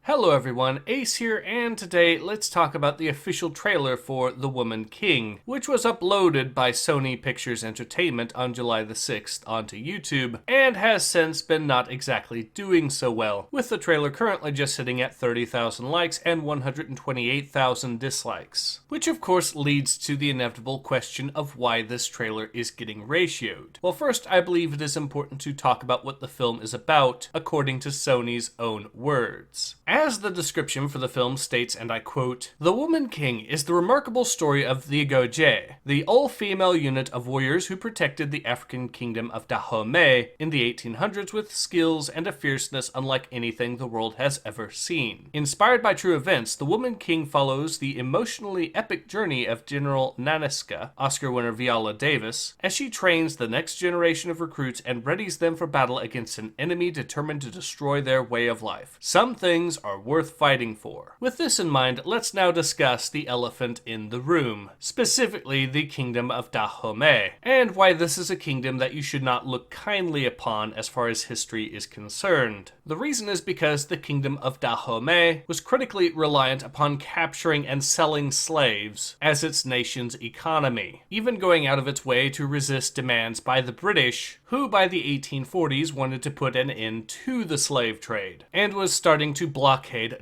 Hello everyone, Ace here, and today let's talk about the official trailer for The Woman King, which was uploaded by Sony Pictures Entertainment on July the 6th onto YouTube, and has since been not exactly doing so well, with the trailer currently just sitting at 30,000 likes and 128,000 dislikes. Which of course leads to the inevitable question of why this trailer is getting ratioed. Well, first, I believe it is important to talk about what the film is about, according to Sony's own words. As the description for the film states, and I quote, "The Woman King is the remarkable story of the Goje, the all-female unit of warriors who protected the African kingdom of Dahomey in the 1800s with skills and a fierceness unlike anything the world has ever seen. Inspired by true events, The Woman King follows the emotionally epic journey of General Nanisca, Oscar winner Viola Davis, as she trains the next generation of recruits and readies them for battle against an enemy determined to destroy their way of life. Some things are worth fighting for." With this in mind, let's now discuss the elephant in the room, specifically the kingdom of Dahomey, and why this is a kingdom that you should not look kindly upon as far as history is concerned. The reason is because the kingdom of Dahomey was critically reliant upon capturing and selling slaves as its nation's economy, even going out of its way to resist demands by the British, who by the 1840s wanted to put an end to the slave trade, and was starting to blockade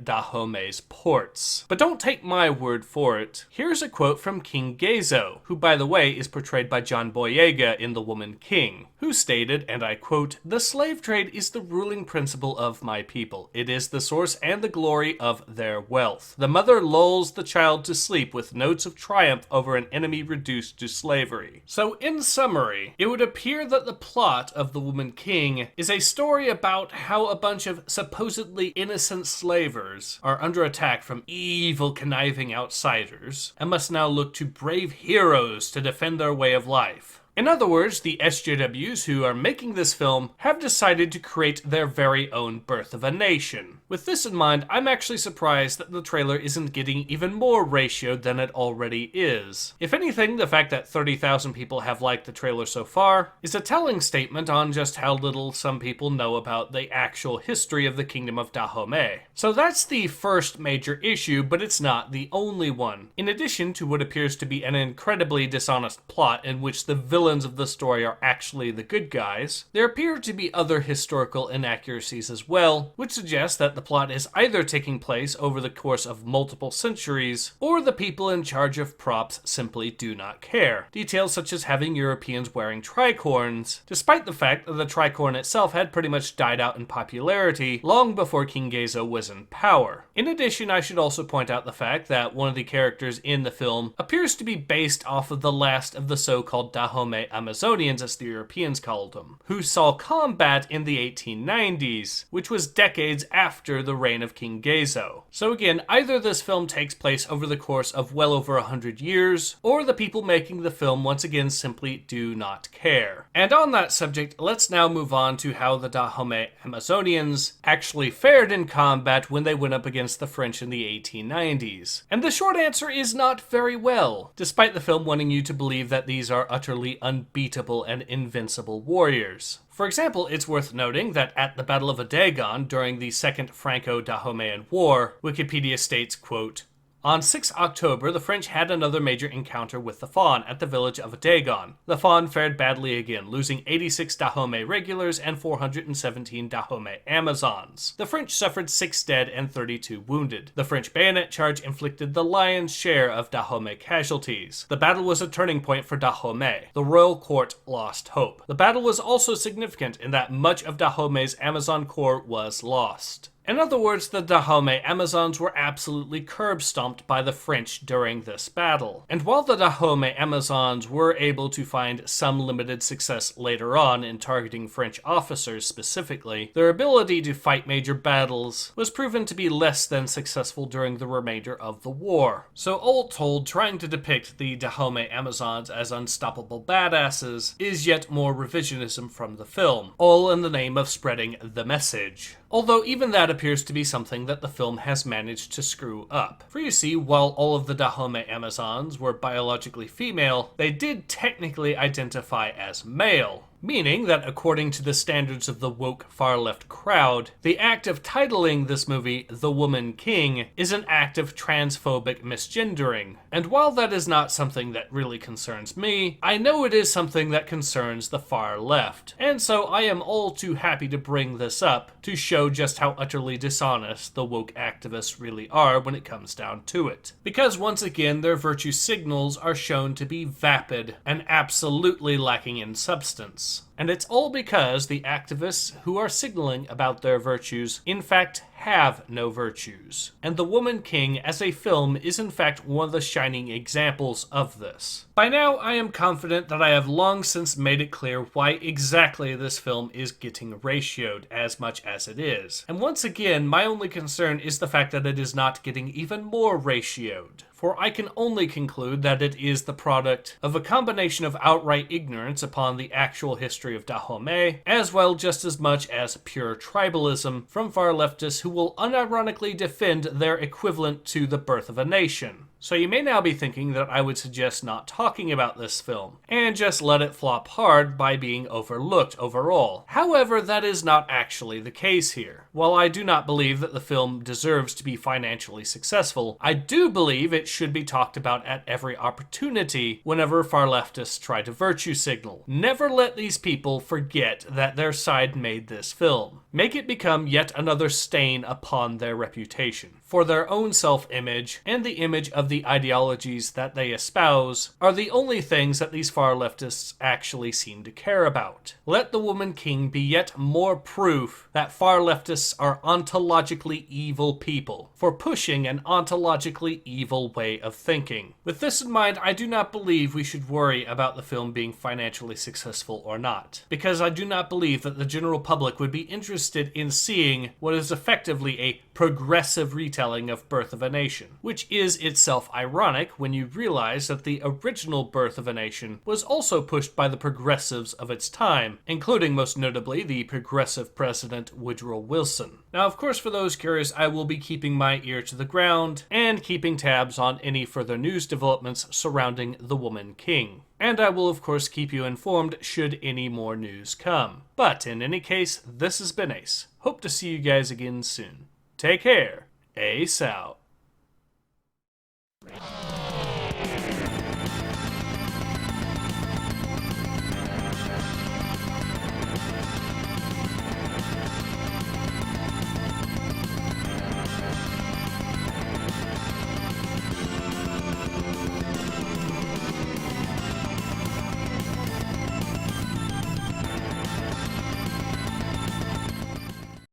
Dahomey's ports. But don't take my word for it. Here's a quote from King Ghezo, who by the way is portrayed by John Boyega in The Woman King, who stated, and I quote, "The slave trade is the ruling principle of my people. It is the source and the glory of their wealth. The mother lulls the child to sleep with notes of triumph over an enemy reduced to slavery." So in summary, it would appear that the plot of The Woman King is a story about how a bunch of supposedly innocent slavers are under attack from evil, conniving outsiders and must now look to brave heroes to defend their way of life. In other words, the SJWs who are making this film have decided to create their very own birth of a nation. With this in mind, I'm actually surprised that the trailer isn't getting even more ratioed than it already is. If anything, the fact that 30,000 people have liked the trailer so far is a telling statement on just how little some people know about the actual history of the Kingdom of Dahomey. So that's the first major issue, but it's not the only one. In addition to what appears to be an incredibly dishonest plot in which the villains of the story are actually the good guys, there appear to be other historical inaccuracies as well, which suggest that the plot is either taking place over the course of multiple centuries, or the people in charge of props simply do not care. Details such as having Europeans wearing tricorns, despite the fact that the tricorn itself had pretty much died out in popularity long before King Ghezo was in power. In addition, I should also point out the fact that one of the characters in the film appears to be based off of the last of the so-called Dahomey Amazonians, as the Europeans called them, who saw combat in the 1890s, which was decades after the reign of King Ghezo. So again, either this film takes place over the course of well over 100 years, or the people making the film once again simply do not care. And on that subject, let's now move on to how the Dahomey Amazonians actually fared in combat when they went up against the French in the 1890s. And the short answer is not very well, despite the film wanting you to believe that these are utterly unbeatable and invincible warriors. For example, it's worth noting that at the Battle of Adagon during the Second Franco-Dahomeyan War, Wikipedia states, quote, "On 6 October, the French had another major encounter with the Fawn at the village of Adagon. The Fawn fared badly again, losing 86 Dahomey regulars and 417 Dahomey Amazons. The French suffered 6 dead and 32 wounded. The French bayonet charge inflicted the lion's share of Dahomey casualties. The battle was a turning point for Dahomey. The royal court lost hope. The battle was also significant in that much of Dahomey's Amazon corps was lost." In other words, the Dahomey Amazons were absolutely curb-stomped by the French during this battle. And while the Dahomey Amazons were able to find some limited success later on in targeting French officers specifically, their ability to fight major battles was proven to be less than successful during the remainder of the war. So all told, trying to depict the Dahomey Amazons as unstoppable badasses is yet more revisionism from the film, all in the name of spreading the message. Although even that appears to be something that the film has managed to screw up. For you see, while all of the Dahomey Amazons were biologically female, they did technically identify as male. meaning that according to the standards of the woke far-left crowd, the act of titling this movie The Woman King is an act of transphobic misgendering. And while that is not something that really concerns me, I know it is something that concerns the far left, and so I am all too happy to bring this up to show just how utterly dishonest the woke activists really are when it comes down to it. Because once again, their virtue signals are shown to be vapid and absolutely lacking in substance. And it's all because the activists who are signaling about their virtues, in fact, have no virtues. And The Woman King as a film is in fact one of the shining examples of this. By now, I am confident that I have long since made it clear why exactly this film is getting ratioed as much as it is. And once again, my only concern is the fact that it is not getting even more ratioed. For I can only conclude that it is the product of a combination of outright ignorance upon the actual history of Dahomey, as well just as much as pure tribalism from far leftists who will unironically defend their equivalent to The Birth of a Nation. So you may now be thinking that I would suggest not talking about this film, and just let it flop hard by being overlooked overall. However, that is not actually the case here. While I do not believe that the film deserves to be financially successful, I do believe it should be talked about at every opportunity whenever far leftists try to virtue signal. Never let these people forget that their side made this film. Make it become yet another stain upon their reputation. For their own self-image and the image of the ideologies that they espouse are the only things that these far leftists actually seem to care about. Let The Woman King be yet more proof that far leftists are ontologically evil people for pushing an ontologically evil way of thinking. With this in mind, I do not believe we should worry about the film being financially successful or not, because I do not believe that the general public would be interested in seeing what is effectively a progressive retelling of Birth of a Nation, which is itself ironic when you realize that the original Birth of a Nation was also pushed by the progressives of its time, including most notably the progressive president Woodrow Wilson. Now, of course, for those curious, I will be keeping my ear to the ground and keeping tabs on any further news developments surrounding The Woman King. And I will, of course, keep you informed should any more news come. But in any case, this has been Ace. Hope to see you guys again soon. Take care. Ace out.